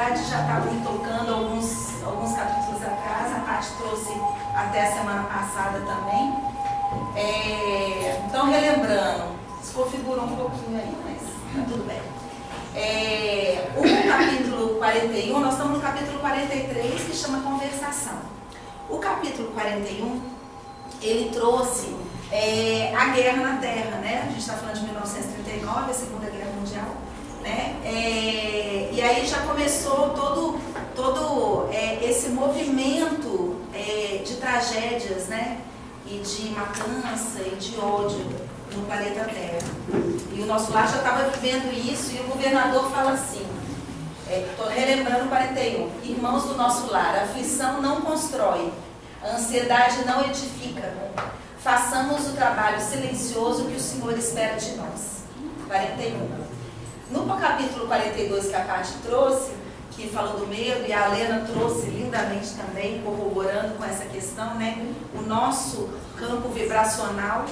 verdade, já estava me tocando alguns capítulos atrás, a Paty trouxe até a semana passada também. Então, relembrando, desconfigurou um pouquinho aí, mas tá tudo bem. O capítulo 41, nós estamos no capítulo 43, que chama Conversação. O capítulo 41, ele trouxe a guerra na Terra, né? A gente está falando de 1939, a Segunda Guerra Mundial, né? E aí já começou todo esse movimento de tragédias, né? E de matança e de ódio no planeta Terra. E o nosso lar já estava vivendo isso, e o governador fala assim, estou relembrando 41, irmãos do nosso lar, a aflição não constrói, a ansiedade não edifica, façamos o trabalho silencioso que o Senhor espera de nós. 41. No capítulo 42 que a Paty trouxe, que falou do medo, e a Lena trouxe lindamente também, corroborando com essa questão, né? O nosso campo vibracional.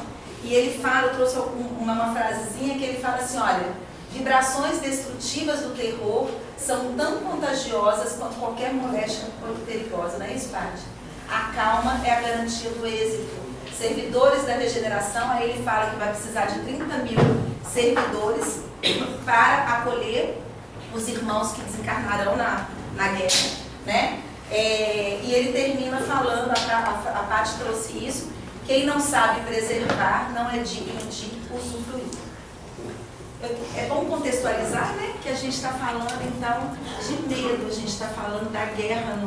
E ele fala, eu trouxe uma frasezinha que ele fala assim, olha, vibrações destrutivas do terror são tão contagiosas quanto qualquer moléstia perigosa, não é isso, Paty? A calma é a garantia do êxito. Servidores da regeneração, aí ele fala que vai precisar de 30 mil servidores para acolher os irmãos que desencarnarão na guerra, né? E ele termina falando, a Paty trouxe isso, quem não sabe preservar não é digno de usufruir. É bom contextualizar, né? Que a gente está falando, então, de medo, a gente está falando da guerra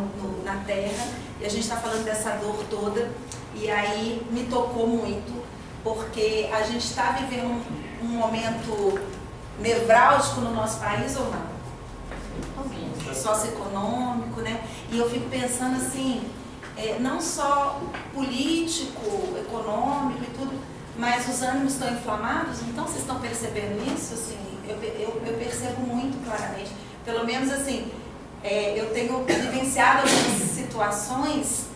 na Terra, e a gente está falando dessa dor toda, e aí me tocou muito, porque a gente está vivendo um momento nevrálgico no nosso país ou não? Socioeconômico, né? E eu fico pensando assim, não só político, econômico e tudo, mas os ânimos estão inflamados, então vocês estão percebendo isso? Assim, eu percebo muito claramente. Pelo menos assim, eu tenho vivenciado algumas situações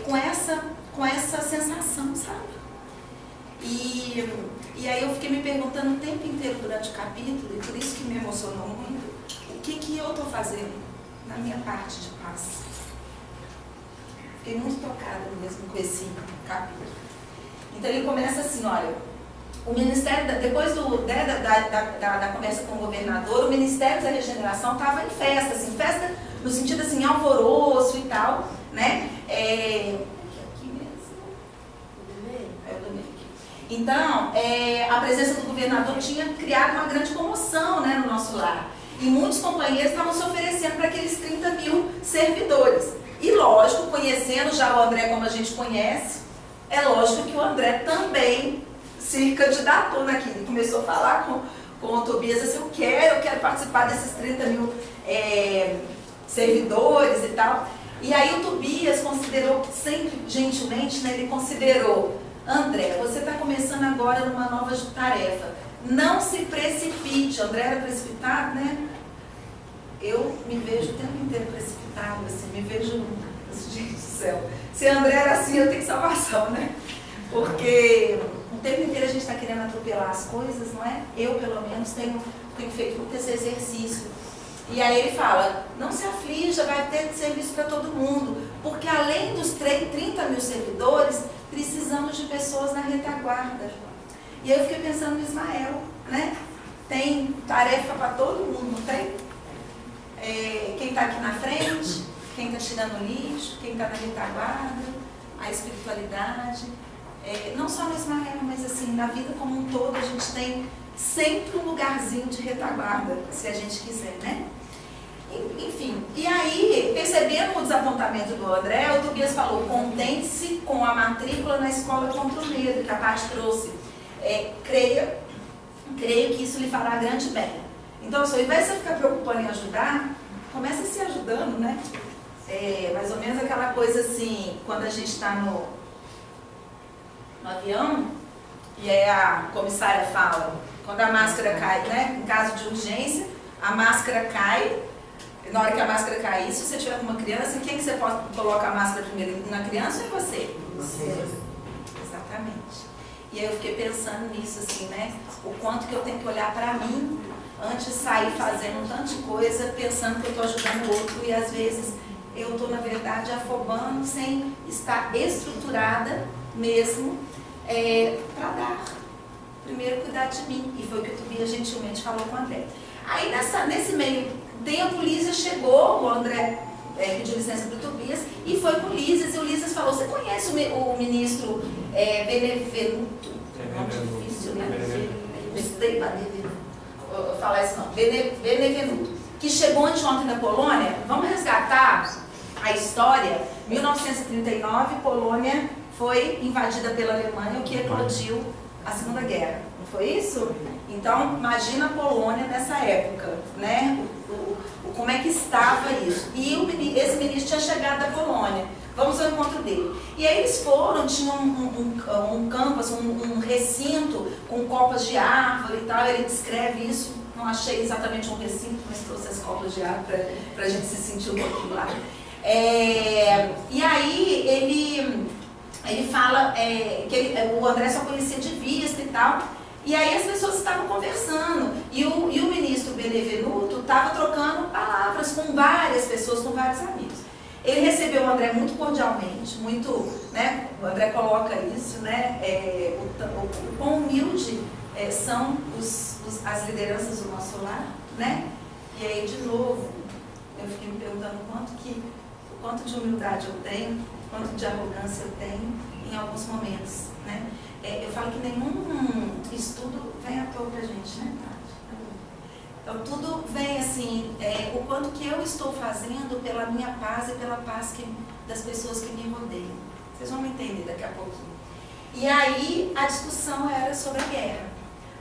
com essa sensação, sabe? E aí eu fiquei me perguntando o tempo inteiro durante o capítulo, e por isso que me emocionou muito, o que eu estou fazendo na minha parte de paz. Fiquei muito tocada mesmo com esse capítulo. Então ele começa assim, olha, o Ministério, depois da conversa com o governador, o Ministério da Regeneração estava em festa, assim, festa no sentido assim, alvoroço e tal, né? Aqui mesmo. Então, a presença do governador tinha criado uma grande comoção, né, no nosso lar. E muitos companheiros estavam se oferecendo para aqueles 30 mil servidores. E lógico, conhecendo já o André como a gente conhece, é lógico que o André também se candidatou naquilo. Ele começou a falar com o Tobias assim, eu quero participar desses 30 mil servidores e tal. E aí o Tobias considerou, sempre gentilmente, né, ele considerou, André, você está começando agora numa nova tarefa. Não se precipite. André era precipitado, né? Eu me vejo o tempo inteiro precipitado, assim, me vejo, gente do céu. Se André era assim, eu tenho salvação, né? Porque o tempo inteiro a gente está querendo atropelar as coisas, não é? Eu, pelo menos, tenho feito muito esse exercício. E aí ele fala, não se aflija, vai ter serviço para todo mundo, porque além dos 30 mil servidores, precisamos de pessoas na retaguarda. E aí eu fiquei pensando no Ismael, né? Tem tarefa para todo mundo, não tem? Quem está aqui na frente, quem está tirando lixo, quem está na retaguarda, a espiritualidade. Não só no Ismael, mas assim, na vida como um todo, a gente tem sempre um lugarzinho de retaguarda, se a gente quiser, né? Enfim, e aí, percebendo o desapontamento do André, o Tobias falou, contente-se com a matrícula na escola contra o medo, que a Paty trouxe. Creio que isso lhe fará grande bem. Então, ao invés de você ficar preocupando em ajudar, comece se ajudando, né? Mais ou menos aquela coisa assim, quando a gente está no avião, e aí a comissária fala, quando a máscara cai, né? Em caso de urgência, a máscara cai, na hora que a máscara cair, se você tiver com uma criança, quem que você pode colocar a máscara primeiro? Na criança ou em você? Você. Exatamente. E aí eu fiquei pensando nisso, assim, né? O quanto que eu tenho que olhar para mim antes de sair fazendo um tanto de coisa, pensando que eu estou ajudando o outro, e às vezes eu estou, na verdade, afobando sem estar estruturada mesmo para dar. Primeiro, cuidar de mim. E foi o que o Tobias gentilmente falou com o André. Aí, nesse meio tempo, Lísia chegou, o André pediu licença para o Tobias, e foi com o Lísias, e o Lísias falou, você conhece o ministro Benevenuto? Nome difícil, né? Estudei para falar esse nome. Benevenuto, que chegou anteontem na Polônia. Vamos resgatar a história. 1939, Polônia foi invadida pela Alemanha, o que eclodiu a Segunda Guerra. Não foi isso? Então, imagina a Polônia nessa época, né? Como é que estava isso. E esse ministro tinha chegado da Polônia. Vamos ao encontro dele. E aí eles foram, tinham um campo, um recinto com copas de árvore e tal. Ele descreve isso. Não achei exatamente um recinto, mas trouxe as copas de árvore para a gente se sentir um pouquinho lá. E aí ele fala que o André só conhecia de vista e tal. E aí as pessoas estavam conversando. E o ministro Benevenuto estava trocando palavras com várias pessoas, com vários amigos. Ele recebeu o André muito cordialmente, muito, né? O André coloca isso, né? O quão humilde são as lideranças do nosso lar, né? E aí, de novo, eu fiquei me perguntando o quanto de humildade eu tenho, quanto de arrogância eu tenho em alguns momentos, né? Eu falo que nenhum estudo vem à toa pra gente, né, Tati? Então, tudo vem assim, o quanto que eu estou fazendo pela minha paz e pela paz das pessoas que me rodeiam. Vocês vão me entender daqui a pouquinho. E aí, a discussão era sobre a guerra.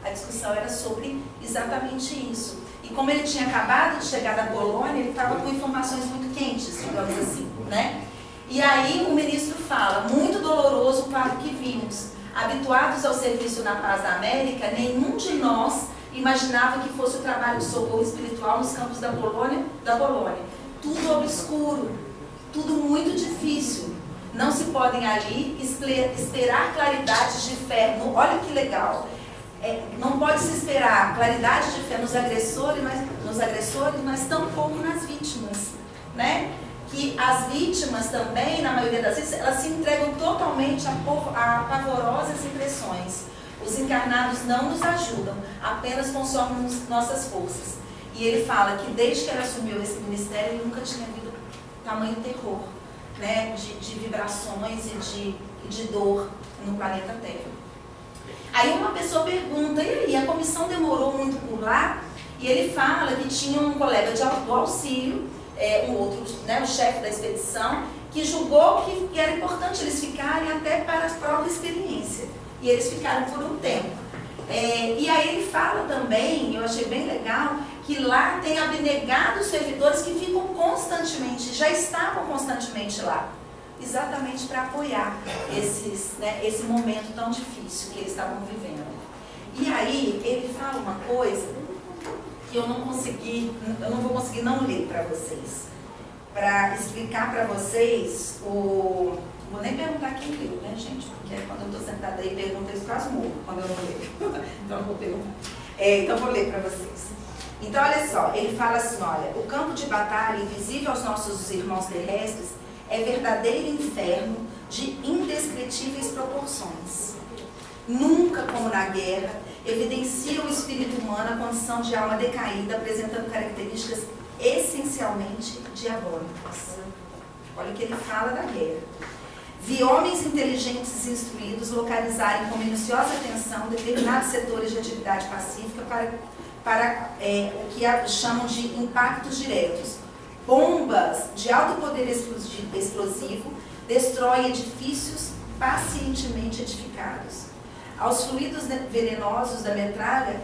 A discussão era sobre exatamente isso. E como ele tinha acabado de chegar da Polônia, ele estava com informações muito quentes, digamos assim, né? E aí o ministro fala, muito doloroso o quadro que vimos. Habituados ao serviço na paz da América, nenhum de nós imaginava que fosse o trabalho de socorro espiritual nos campos da Polônia. Tudo obscuro, tudo muito difícil. Não se podem ali esperar claridades de fé. Olha que legal. Não pode se esperar claridade de fé nos agressores, mas tampouco nas vítimas, né? Que as vítimas também, na maioria das vezes, elas se entregam totalmente a pavorosas impressões. Os encarnados não nos ajudam, apenas consomem nossas forças. E ele fala que desde que ele assumiu esse ministério, ele nunca tinha havido tamanho terror, né? De vibrações e de dor no planeta Terra. Aí uma pessoa pergunta, e aí, a comissão demorou muito por lá? E ele fala que tinha um colega do auxílio, um outro, né, o chefe da expedição, que julgou que era importante eles ficarem até para a própria experiência. E eles ficaram por um tempo. E aí ele fala também, eu achei bem legal, que lá tem abnegados servidores que ficam constantemente, já estavam constantemente lá, exatamente para apoiar esse momento tão difícil que eles estavam vivendo. E aí ele fala uma coisa que eu não vou conseguir não ler para vocês, para explicar para vocês vou nem perguntar quem leu, né, gente? Porque quando eu estou sentada aí, pergunto, eles quase morro quando eu não leio. Então eu vou perguntar. Então eu vou ler para vocês. Então, olha só, ele fala assim, olha, o campo de batalha invisível aos nossos irmãos terrestres é verdadeiro inferno de indescritíveis proporções. Nunca, como na guerra, evidencia o espírito humano a condição de alma decaída, apresentando características essencialmente diabólicas. Olha o que ele fala da guerra. Vi homens inteligentes e instruídos localizarem com minuciosa atenção determinados setores de atividade pacífica para o que chamam de impactos diretos. Bombas de alto poder explosivo destroem edifícios pacientemente edificados. Aos fluidos venenosos da metralha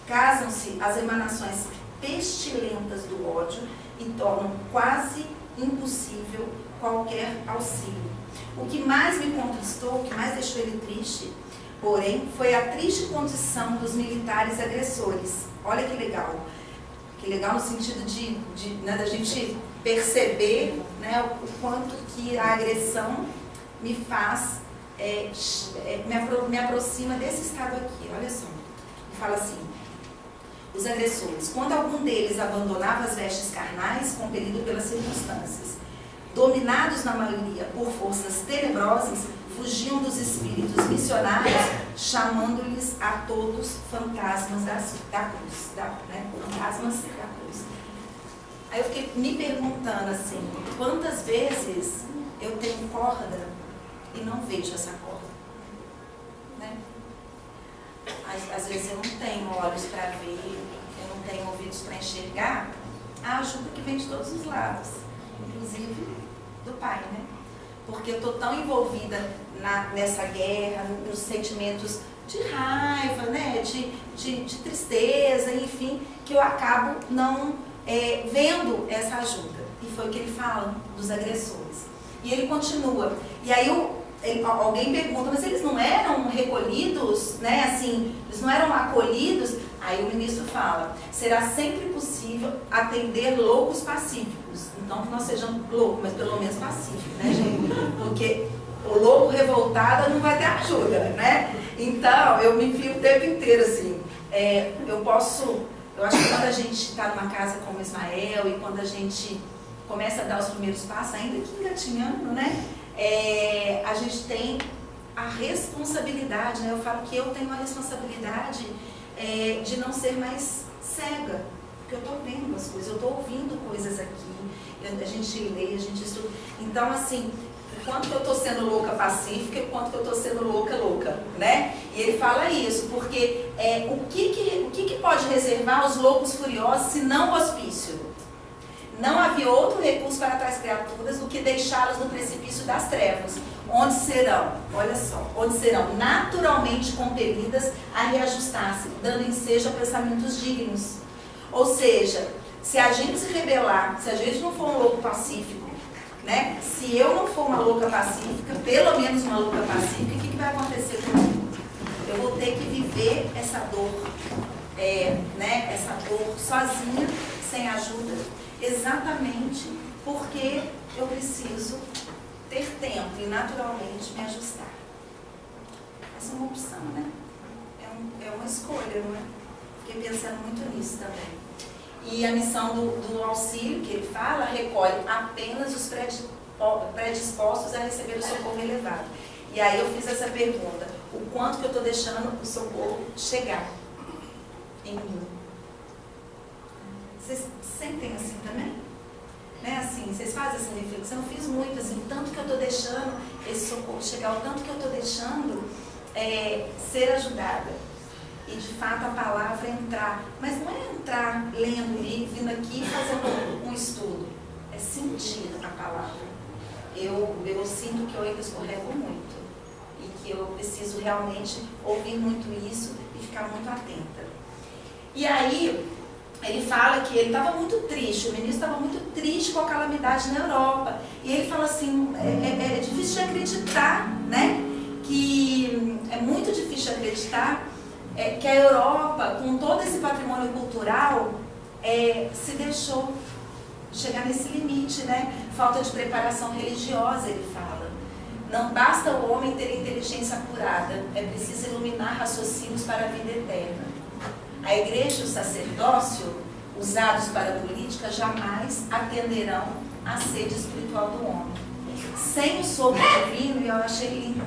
casam-se as emanações pestilentas do ódio e tornam quase impossível qualquer auxílio. O que mais me conquistou, o que mais deixou ele triste, porém, foi a triste condição dos militares agressores. Olha que legal. Que legal no sentido da gente perceber, né, o quanto que a agressão me faz, me aproxima desse estado aqui. Olha só. Ele fala assim, os agressores, quando algum deles abandonava as vestes carnais, compelido pelas circunstâncias, dominados na maioria por forças tenebrosas, fugiam dos espíritos missionários, chamando-lhes a todos fantasmas da cruz, fantasmas da cruz. Aí eu fiquei me perguntando assim, quantas vezes eu tenho corda e não vejo essa corda, né? Às vezes eu não tenho olhos para ver, eu não tenho ouvidos para enxergar a ajuda que vem de todos os lados, inclusive do Pai, né? Porque eu estou tão envolvida nessa guerra, nos sentimentos de raiva, né? de tristeza, enfim, que eu acabo não vendo essa ajuda. E foi o que ele fala dos agressores. E ele continua. E aí alguém pergunta, mas eles não eram recolhidos, né? Assim, eles não eram acolhidos? Aí o ministro fala, será sempre possível atender loucos pacíficos. Então que nós sejamos loucos, mas pelo menos pacíficos, né, gente? Porque o louco revoltado não vai ter ajuda, né? Então eu me enfio o tempo inteiro assim. Eu acho que quando a gente está numa casa como Ismael e quando a gente começa a dar os primeiros passos, ainda que engatinhando, né? A gente tem a responsabilidade, né? Eu falo que eu tenho a responsabilidade de não ser mais cega, porque eu estou vendo as coisas, eu estou ouvindo coisas aqui, a gente lê, a gente estuda. Então, assim, o quanto que eu estou sendo louca pacífica e o quanto que eu estou sendo louca, né? E ele fala isso, porque o que pode reservar os loucos furiosos se não o hospício? Não havia outro recurso para tais criaturas do que deixá-las no precipício das trevas, onde serão naturalmente compelidas a reajustar-se, dando ensejo a pensamentos dignos. Ou seja, se a gente se rebelar, se a gente não for um louco pacífico, né? Se eu não for uma louca pacífica, pelo menos uma louca pacífica, o que vai acontecer comigo? Eu vou ter que viver essa dor, né? Essa dor sozinha, sem ajuda, exatamente porque eu preciso ter tempo e naturalmente me ajustar. Essa é uma opção, né? É uma escolha, não é? Fiquei pensando muito nisso também. E a missão do auxílio, que ele fala, recolhe apenas os predispostos a receber o socorro elevado. E aí eu fiz essa pergunta, o quanto que eu estou deixando o socorro chegar em mim? Vocês sentem assim também? Né? Assim, vocês fazem essa reflexão? Eu fiz muito, assim, o tanto que eu estou deixando esse socorro chegar, o tanto que eu estou deixando ser ajudada. E de fato a palavra entrar. Mas não é entrar lendo ali, vindo aqui fazendo um estudo. É sentir a palavra. Eu sinto que eu ainda escorrego muito. E que eu preciso realmente ouvir muito isso e ficar muito atenta. E aí, ele fala que ele estava muito triste, o ministro estava muito triste com a calamidade na Europa. E ele fala assim, é difícil de acreditar, né? Que é muito difícil de acreditar que a Europa, com todo esse patrimônio cultural, se deixou chegar nesse limite, né? Falta de preparação religiosa, ele fala. Não basta o homem ter inteligência apurada, é preciso iluminar raciocínios para a vida eterna. A igreja e o sacerdócio, usados para a política, jamais atenderão à sede espiritual do homem. Sem o sopro divino, e eu achei lindo,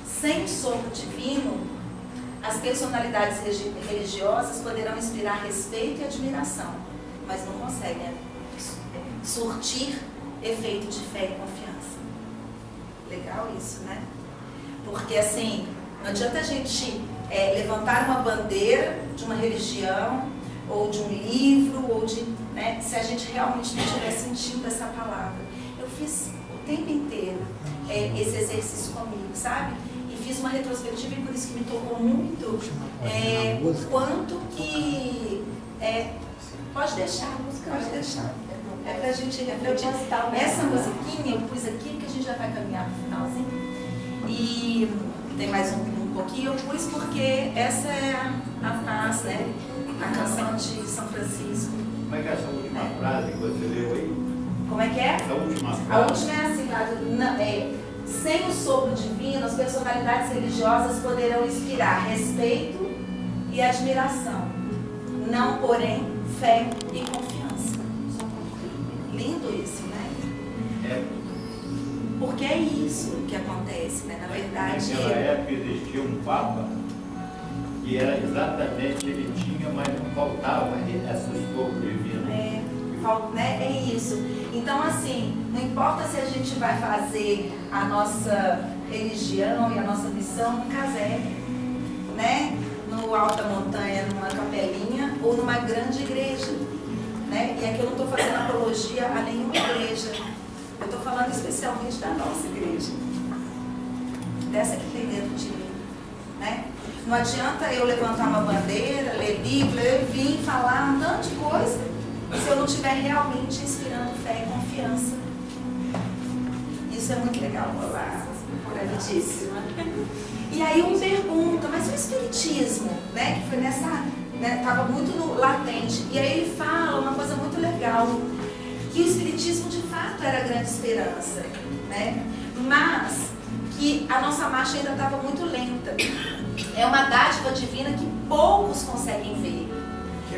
sem o sopro divino, as personalidades religiosas poderão inspirar respeito e admiração, mas não conseguem surtir efeito de fé e confiança. Legal isso, né? Porque assim, não adianta a gente levantar uma bandeira de uma religião, ou de um livro, ou de, né, se a gente realmente não estiver sentindo essa palavra. Eu fiz o tempo inteiro esse exercício comigo, sabe? E fiz uma retrospectiva e por isso que me tocou muito o quanto que... pode deixar a música, pode deixar. É pra gente refletir. Essa musiquinha eu pus aqui, porque a gente já vai caminhar pro finalzinho. E tem mais um pouquinho, eu pus porque essa é a paz, né? A canção de São Francisco. Como é que é essa última frase que você leu aí? Como é que é? A última frase. A última é assim, sem o sopro divino, as personalidades religiosas poderão inspirar respeito e admiração, não porém fé e confiança. Lindo isso, né? É. Porque é isso que acontece, né? Na verdade... Naquela época existia um Papa que era exatamente, ele tinha, mas não faltava essas cores divinas. né? É isso. Então, assim, não importa se a gente vai fazer a nossa religião e a nossa missão no casebre, né? No alta montanha, numa capelinha ou numa grande igreja, né? E aqui eu não estou fazendo apologia a nenhuma igreja. Eu estou falando especialmente da nossa igreja, dessa que tem dentro de mim, né? Não adianta eu levantar uma bandeira, ler livro, eu vir falar um tanto de coisa, se eu não estiver realmente inspirando fé e confiança. Isso é muito legal, gravíssima. E aí um pergunta, mas o espiritismo, né, que foi nessa, né, estava muito latente, e aí ele fala uma coisa muito legal, que o espiritismo de fato era a grande esperança, né, mas que a nossa marcha ainda estava muito lenta. É uma dádiva divina que poucos conseguem ver.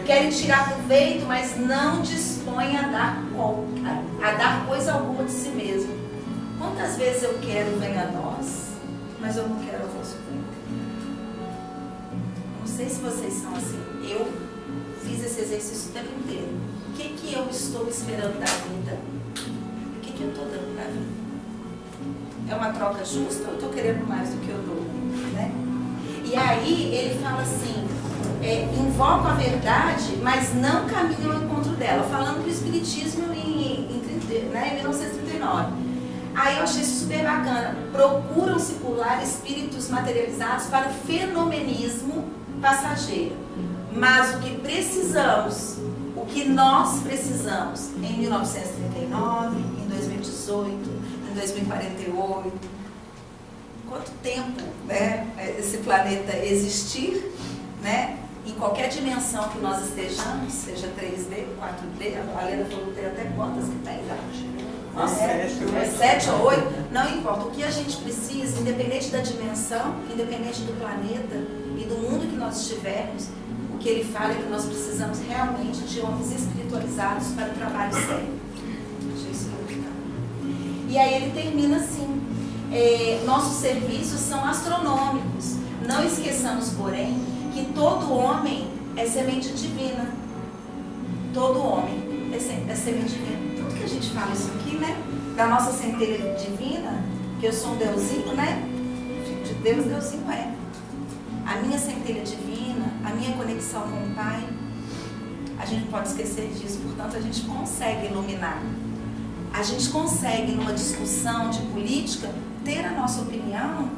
Querem tirar proveito, mas não dispõem a dar coisa alguma de si mesmo. Quantas vezes eu quero venha a nós, mas eu não quero a vosso bem? Não sei se vocês são assim. Eu fiz esse exercício o tempo inteiro. O que eu estou esperando da vida? O que eu estou dando para a vida? É uma troca justa ou eu estou querendo mais do que eu dou? Né? E aí ele fala assim, invoco a verdade, mas não caminho ao encontro dela. Falando do espiritismo em 1939. Aí eu achei isso super bacana. Procuram circular espíritos materializados para o fenomenismo passageiro. Mas o que precisamos, o que nós precisamos em 1939, em 2018, em 2048, quanto tempo, né, esse planeta existir, né, em qualquer dimensão que nós estejamos, seja 3D, 4D, a Helena falou que tem até quantas que tem, Nossa, 7 ou 8, não importa. O que a gente precisa, independente da dimensão, independente do planeta e do mundo que nós estivermos, o que ele fala é que nós precisamos realmente de homens espiritualizados para o trabalho sério. Deixa isso explicar. E aí ele termina assim, nossos serviços são astronômicos. Não esqueçamos, porém, que todo homem é semente divina. Todo homem é semente divina. Tudo que a gente fala isso aqui, né? Da nossa centelha divina, que eu sou um deusinho, né? Filho de Deus, deusinho é. A minha centelha divina, a minha conexão com o Pai, a gente não pode esquecer disso, portanto a gente consegue iluminar. A gente consegue, numa discussão de política, ter a nossa opinião,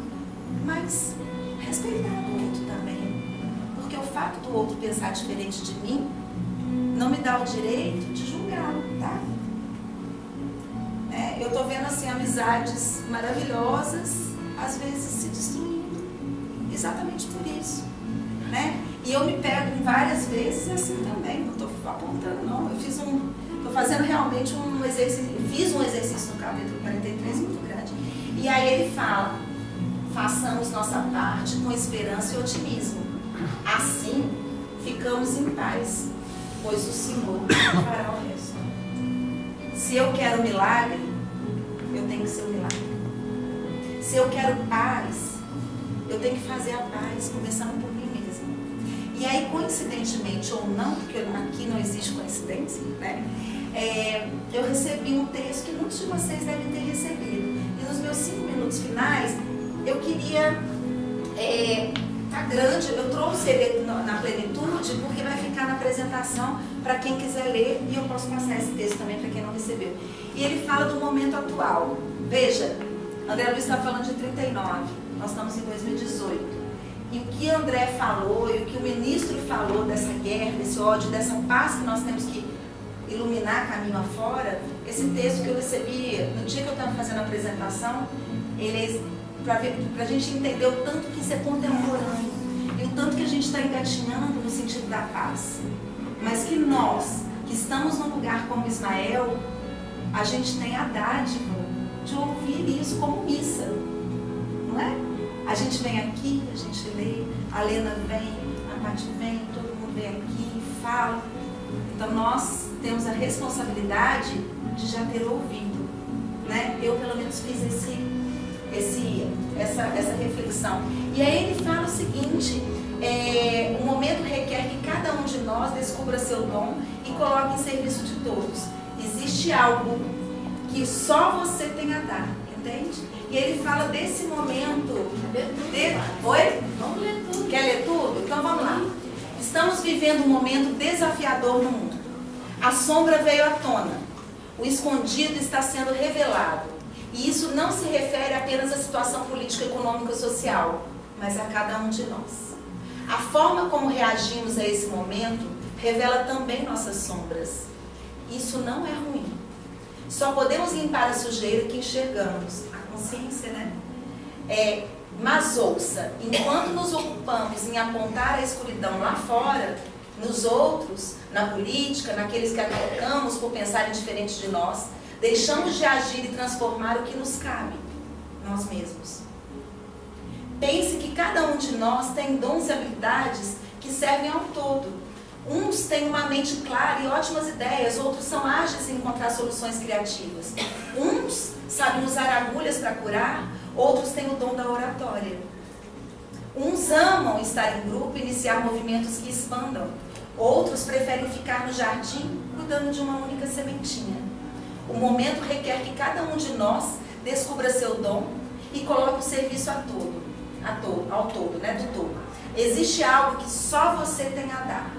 mas respeitar o outro também. Porque o fato do outro pensar diferente de mim não me dá o direito de julgá-lo, tá? Eu estou vendo assim amizades maravilhosas, às vezes se destruindo, exatamente por isso, né? E eu me pego em várias vezes assim também, não estou apontando não, estou fazendo realmente um exercício, fiz um exercício no capítulo 43 muito grande, e aí ele fala, façamos nossa parte com esperança e otimismo, assim ficamos em paz, pois o Senhor fará o resto. Se eu quero milagre, eu tenho que ser um milagre. Se eu quero paz, eu tenho que fazer a paz, começando por mim mesma. E aí, coincidentemente ou não, porque aqui não existe coincidência, né? Eu recebi um texto que muitos de vocês devem ter recebido. E nos meus 5 minutos finais, eu queria... tá grande, eu trouxe ele na plenitude, porque vai ficar na apresentação para quem quiser ler, e eu posso passar esse texto também para quem não recebeu. E ele fala do momento atual. Veja, André Luiz está falando de 39, nós estamos em 2018. E o que André falou, e o que o ministro falou dessa guerra, desse ódio, dessa paz que nós temos que iluminar caminho afora, esse texto que eu recebi no dia que eu estava fazendo a apresentação, ele para a gente entender o tanto que isso é contemporâneo e o tanto que a gente está engatinhando no sentido da paz. Mas que nós, que estamos num lugar como Ismael, a gente tem a dádiva de ouvir isso como missa, não é? A gente vem aqui, a gente lê, a Lena vem, a Paty vem, todo mundo vem aqui, falo. Então nós temos a responsabilidade de já ter ouvido, né? Eu pelo menos fiz essa reflexão. E aí ele fala o seguinte: o momento requer que cada um de nós descubra seu dom e coloque em serviço de todos. Existe algo que só você tem a dar, entende? E ele fala desse momento. Oi? Vamos ler tudo. Quer ler tudo? Então vamos lá. Estamos vivendo um momento desafiador no mundo. A sombra veio à tona. O escondido está sendo revelado. E isso não se refere apenas à situação política, econômica e social, mas a cada um de nós. A forma como reagimos a esse momento revela também nossas sombras. Isso não é ruim. Só podemos limpar a sujeira que enxergamos. A consciência, né? Mas ouça, enquanto nos ocupamos em apontar a escuridão lá fora, nos outros, na política, naqueles que atacamos por pensarem diferente de nós, deixamos de agir e transformar o que nos cabe, nós mesmos. Pense que cada um de nós tem dons e habilidades que servem ao todo. Uns têm uma mente clara e ótimas ideias, outros são ágeis em encontrar soluções criativas. Uns sabem usar agulhas para curar, outros têm o dom da oratória. Uns amam estar em grupo e iniciar movimentos que expandam. Outros preferem ficar no jardim cuidando de uma única sementinha. O momento requer que cada um de nós descubra seu dom e coloque o serviço ao todo, né, do todo. Existe algo que só você tem a dar.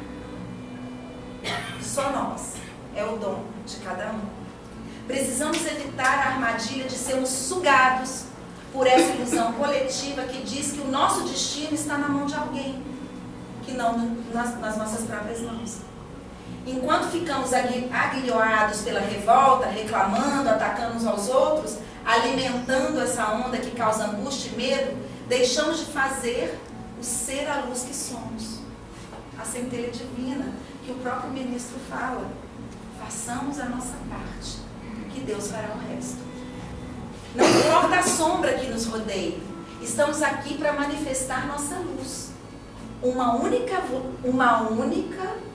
Só nós. É o dom de cada um. Precisamos evitar a armadilha de sermos sugados por essa ilusão coletiva que diz que o nosso destino está na mão de alguém, que não nas nossas próprias mãos. Enquanto ficamos aguilhoados pela revolta, reclamando, atacando uns aos outros, alimentando essa onda que causa angústia e medo, deixamos de fazer o ser a luz que somos. A centelha divina, que o próprio ministro fala. Façamos a nossa parte, que Deus fará o resto. Não importa a sombra que nos rodeie, estamos aqui para manifestar nossa luz. Uma única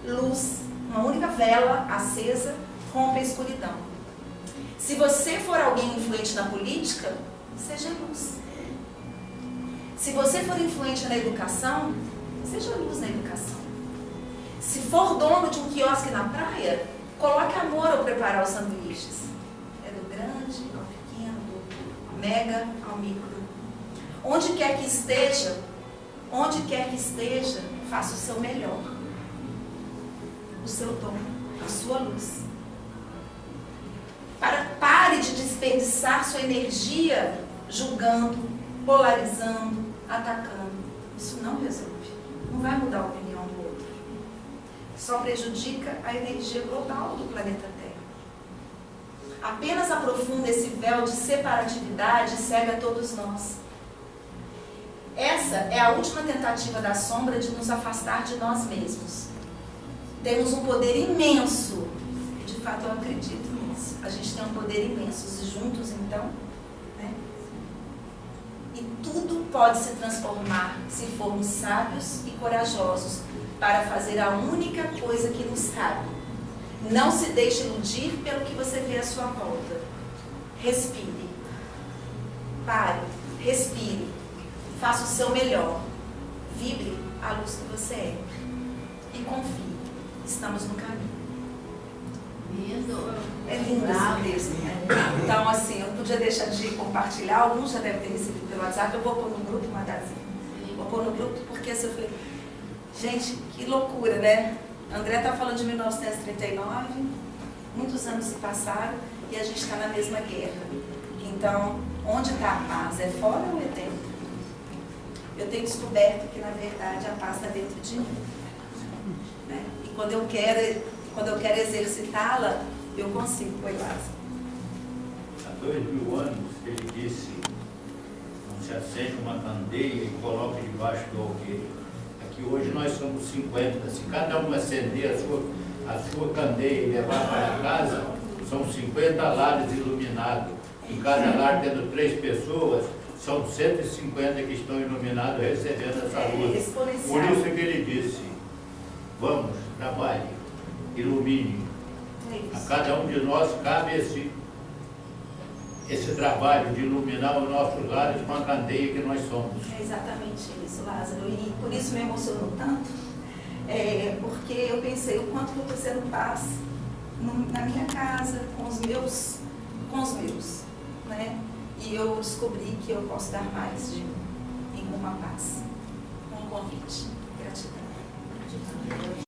luz, uma única vela acesa rompe a escuridão. Se você for alguém influente na política, seja luz. Se você for influente na educação, seja luz na educação. Se for dono de um quiosque na praia, coloque amor ao preparar os sanduíches. É do grande ao pequeno, do mega ao micro. Onde quer que esteja, faça o seu melhor. O seu dom, a sua luz. Pare de desperdiçar sua energia julgando, polarizando, atacando. Isso não resolve. Não vai mudar a opinião do outro. Só prejudica a energia global do planeta Terra. Apenas aprofunda esse véu de separatividade e cega a todos nós. Essa é a última tentativa da sombra de nos afastar de nós mesmos. Temos um poder imenso. De fato, eu acredito nisso. A gente tem um poder imenso. E juntos, então, né? E tudo pode se transformar se formos sábios e corajosos para fazer a única coisa que nos cabe. Não se deixe iludir pelo que você vê à sua volta. Respire. Pare. Respire. Faça o seu melhor. Vibre a luz que você é. E confie. Estamos no caminho. É lindo esse texto, né? Então, assim, eu não podia deixar de compartilhar. Alguns já devem ter recebido pelo WhatsApp. Eu vou pôr no grupo, Magazine. Vou pôr no grupo porque assim, eu falei, gente, que loucura, né? André está falando de 1939. Muitos anos se passaram e a gente está na mesma guerra. Então, onde está a paz? É fora ou é dentro? Eu tenho descoberto que, na verdade, a paz está dentro de mim. Né? E quando eu quero exercitá-la, eu consigo, foi Lázaro. Há 2000 anos, ele disse, não se acende uma candeia e coloca debaixo do alqueire. Aqui hoje nós somos 50. Se cada um acender a sua candeia e levar para casa, são 50 lares iluminados. Em cada lar, tendo 3 pessoas, são 150 que estão iluminados recebendo essa luz. Por isso que ele disse, vamos trabalhe, ilumine. É A isso. cada um de nós cabe esse trabalho de iluminar os nossos lares com a candeia que nós somos. É exatamente isso, Lázaro. E por isso me emocionou tanto, porque eu pensei o quanto que eu estou sendo paz na minha casa, com os meus, né? E eu descobri que eu posso dar mais de mim em uma paz. Um convite. Gratidão.